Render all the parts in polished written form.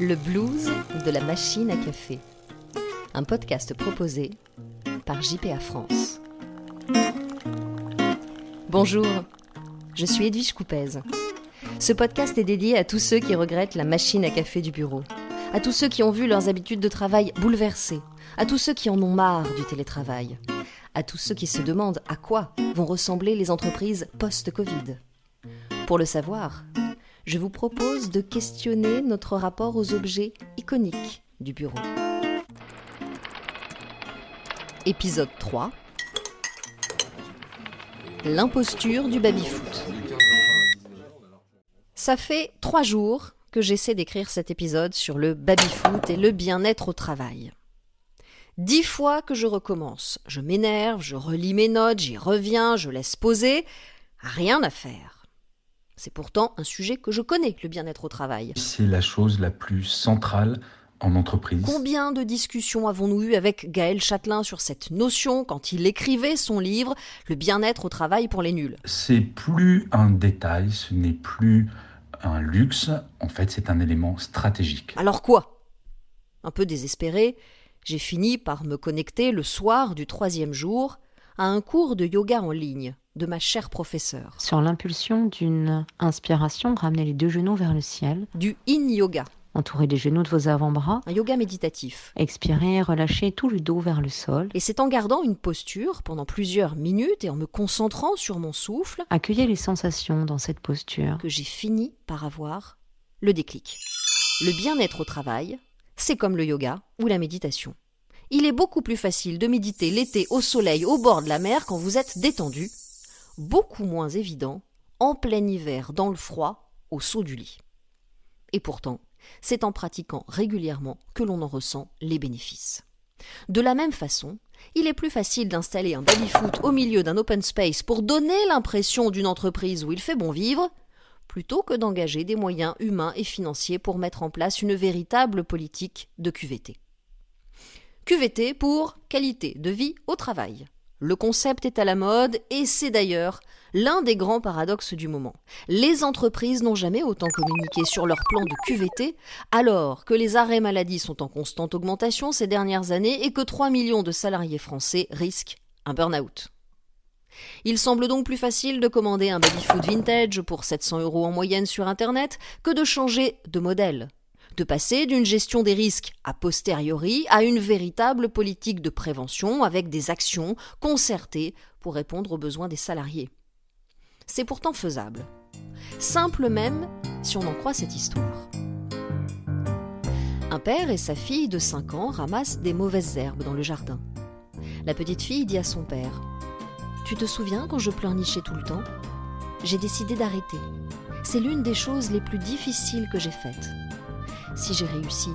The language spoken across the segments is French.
Le blues de la machine à café. Un podcast proposé par JPA France. Bonjour, je suis Edwige Coupez. Ce podcast est dédié à tous ceux qui regrettent la machine à café du bureau, à tous ceux qui ont vu leurs habitudes de travail bouleversées, à tous ceux qui en ont marre du télétravail, à tous ceux qui se demandent à quoi vont ressembler les entreprises post-Covid. Pour le savoir, je vous propose de questionner notre rapport aux objets iconiques du bureau. Épisode 3. L'imposture du baby-foot. Ça fait 3 jours que j'essaie d'écrire cet épisode sur le baby-foot et le bien-être au travail. 10 fois que je recommence, je m'énerve, je relis mes notes, j'y reviens, je laisse poser, rien à faire. C'est pourtant un sujet que je connais, le bien-être au travail. C'est la chose la plus centrale en entreprise. Combien de discussions avons-nous eues avec Gaël Châtelain sur cette notion quand il écrivait son livre « Le bien-être au travail pour les nuls ». C'est plus un détail, ce n'est plus un luxe, en fait c'est un élément stratégique. Alors quoi ? Un peu désespéré, j'ai fini par me connecter le soir du 3e jour à un cours de yoga en ligne de ma chère professeure. Sur l'impulsion d'une inspiration, ramenez les 2 genoux vers le ciel. Du Yin Yoga. Entourez les genoux de vos avant-bras. Un yoga méditatif. Expirez, relâchez tout le dos vers le sol. Et c'est en gardant une posture pendant plusieurs minutes et en me concentrant sur mon souffle, Accueillez les sensations dans cette posture. que j'ai fini par avoir le déclic. Le bien-être au travail, c'est comme le yoga ou la méditation. Il est beaucoup plus facile de méditer l'été au soleil au bord de la mer quand vous êtes détendu, beaucoup moins évident en plein hiver dans le froid au saut du lit. Et pourtant, c'est en pratiquant régulièrement que l'on en ressent les bénéfices. De la même façon, il est plus facile d'installer un baby-foot au milieu d'un open space pour donner l'impression d'une entreprise où il fait bon vivre, plutôt que d'engager des moyens humains et financiers pour mettre en place une véritable politique de QVT. QVT pour qualité de vie au travail. Le concept est à la mode et c'est d'ailleurs l'un des grands paradoxes du moment. Les entreprises n'ont jamais autant communiqué sur leur plan de QVT alors que les arrêts maladie sont en constante augmentation ces dernières années et que 3 millions de salariés français risquent un burn-out. Il semble donc plus facile de commander un baby-foot vintage pour 700 € en moyenne sur Internet que de changer de modèle. De passer d'une gestion des risques a posteriori à une véritable politique de prévention avec des actions concertées pour répondre aux besoins des salariés. C'est pourtant faisable. Simple même si on en croit cette histoire. Un père et sa fille de 5 ans ramassent des mauvaises herbes dans le jardin. La petite fille dit à son père « Tu te souviens quand je pleurnichais tout le temps ? J'ai décidé d'arrêter. C'est l'une des choses les plus difficiles que j'ai faites. Si j'ai réussi,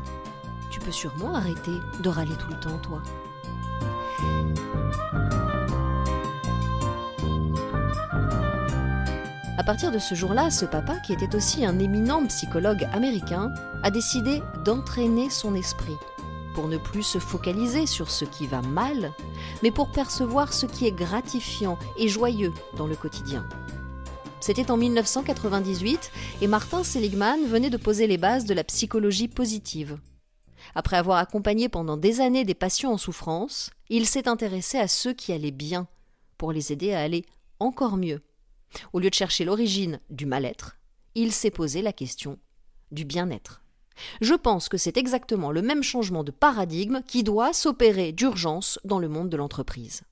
tu peux sûrement arrêter de râler tout le temps, toi. » À partir de ce jour-là, ce papa, qui était aussi un éminent psychologue américain, a décidé d'entraîner son esprit pour ne plus se focaliser sur ce qui va mal, mais pour percevoir ce qui est gratifiant et joyeux dans le quotidien. C'était en 1998 et Martin Seligman venait de poser les bases de la psychologie positive. Après avoir accompagné pendant des années des patients en souffrance, il s'est intéressé à ceux qui allaient bien pour les aider à aller encore mieux. Au lieu de chercher l'origine du mal-être, il s'est posé la question du bien-être. Je pense que c'est exactement le même changement de paradigme qui doit s'opérer d'urgence dans le monde de l'entreprise.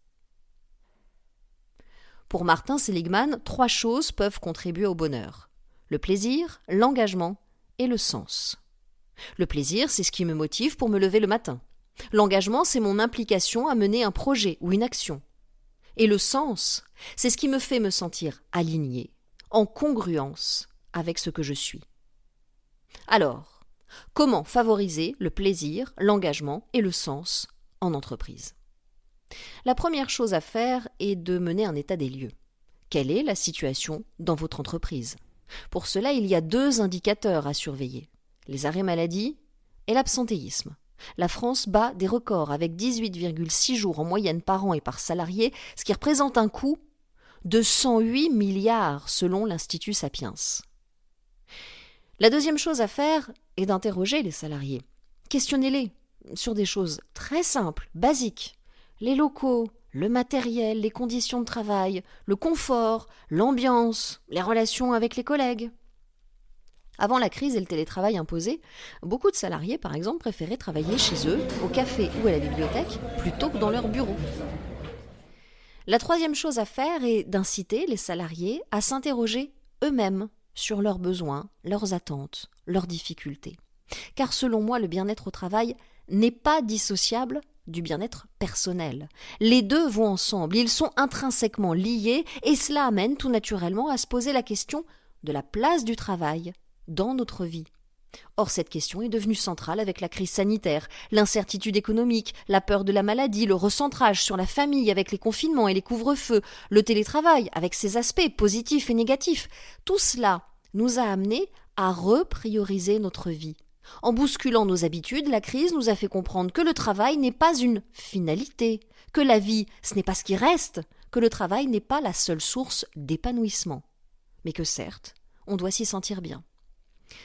Pour Martin Seligman, 3 choses peuvent contribuer au bonheur. Le plaisir, l'engagement et le sens. Le plaisir, c'est ce qui me motive pour me lever le matin. L'engagement, c'est mon implication à mener un projet ou une action. Et le sens, c'est ce qui me fait me sentir aligné, en congruence avec ce que je suis. Alors, comment favoriser le plaisir, l'engagement et le sens en entreprise ? La première chose à faire est de mener un état des lieux. Quelle est la situation dans votre entreprise ? Pour cela, il y a 2 indicateurs à surveiller, les arrêts maladie et l'absentéisme. La France bat des records avec 18,6 jours en moyenne par an et par salarié, ce qui représente un coût de 108 milliards selon l'Institut Sapiens. La deuxième chose à faire est d'interroger les salariés. Questionnez-les sur des choses très simples, basiques. Les locaux, le matériel, les conditions de travail, le confort, l'ambiance, les relations avec les collègues. Avant la crise et le télétravail imposé, beaucoup de salariés, par exemple, préféraient travailler chez eux, au café ou à la bibliothèque, plutôt que dans leur bureau. La troisième chose à faire est d'inciter les salariés à s'interroger eux-mêmes sur leurs besoins, leurs attentes, leurs difficultés. Car selon moi, le bien-être au travail n'est pas dissociable du bien-être personnel. Les deux vont ensemble, ils sont intrinsèquement liés et cela amène tout naturellement à se poser la question de la place du travail dans notre vie. Or, cette question est devenue centrale avec la crise sanitaire, l'incertitude économique, la peur de la maladie, le recentrage sur la famille avec les confinements et les couvre-feux, le télétravail avec ses aspects positifs et négatifs. Tout cela nous a amenés à reprioriser notre vie. En bousculant nos habitudes, la crise nous a fait comprendre que le travail n'est pas une finalité, que la vie, ce n'est pas ce qui reste, que le travail n'est pas la seule source d'épanouissement, mais que certes, on doit s'y sentir bien.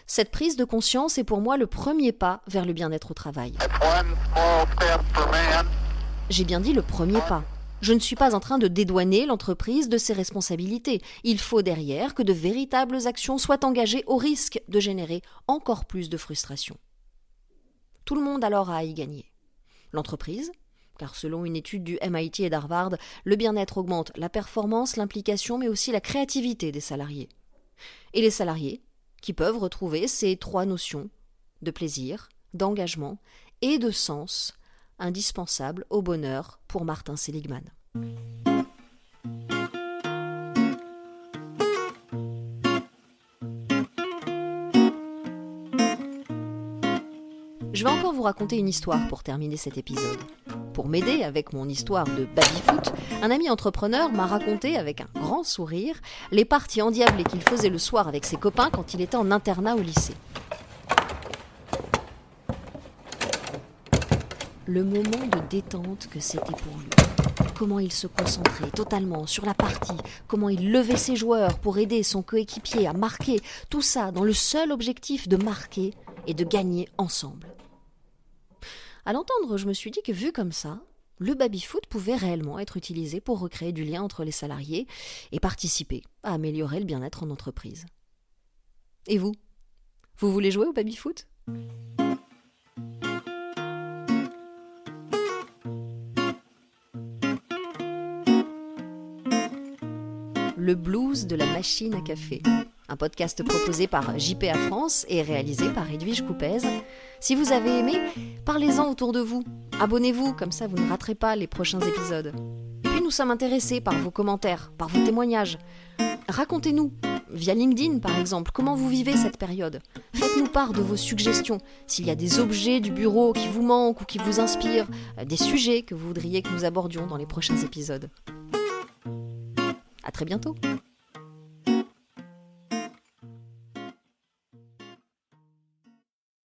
Cette prise de conscience est pour moi le premier pas vers le bien-être au travail. J'ai bien dit le premier pas. Je ne suis pas en train de dédouaner l'entreprise de ses responsabilités. Il faut derrière que de véritables actions soient engagées au risque de générer encore plus de frustration. Tout le monde alors a à y gagner. L'entreprise, car selon une étude du MIT et d'Harvard, le bien-être augmente la performance, l'implication, mais aussi la créativité des salariés. Et les salariés, qui peuvent retrouver ces trois notions de plaisir, d'engagement et de sens indispensables au bonheur pour Martin Seligman. Je vais encore vous raconter une histoire pour terminer cet épisode. Pour m'aider avec mon histoire de baby-foot, un ami entrepreneur m'a raconté avec un grand sourire les parties endiablées qu'il faisait le soir avec ses copains quand il était en internat au lycée. Le moment de détente que c'était pour lui. Comment il se concentrait totalement sur la partie, comment il levait ses joueurs pour aider son coéquipier à marquer, tout ça dans le seul objectif de marquer et de gagner ensemble. À l'entendre, je me suis dit que vu comme ça, le baby-foot pouvait réellement être utilisé pour recréer du lien entre les salariés et participer à améliorer le bien-être en entreprise. Et vous voulez jouer au baby-foot ? Le blues de la machine à café. Un podcast proposé par JPA France et réalisé par Edwige Coupez. Si vous avez aimé, parlez-en autour de vous. Abonnez-vous, comme ça vous ne raterez pas les prochains épisodes. Et puis nous sommes intéressés par vos commentaires, par vos témoignages. Racontez-nous, via LinkedIn par exemple, comment vous vivez cette période. Faites-nous part de vos suggestions. S'il y a des objets du bureau qui vous manquent ou qui vous inspirent, des sujets que vous voudriez que nous abordions dans les prochains épisodes. À très bientôt.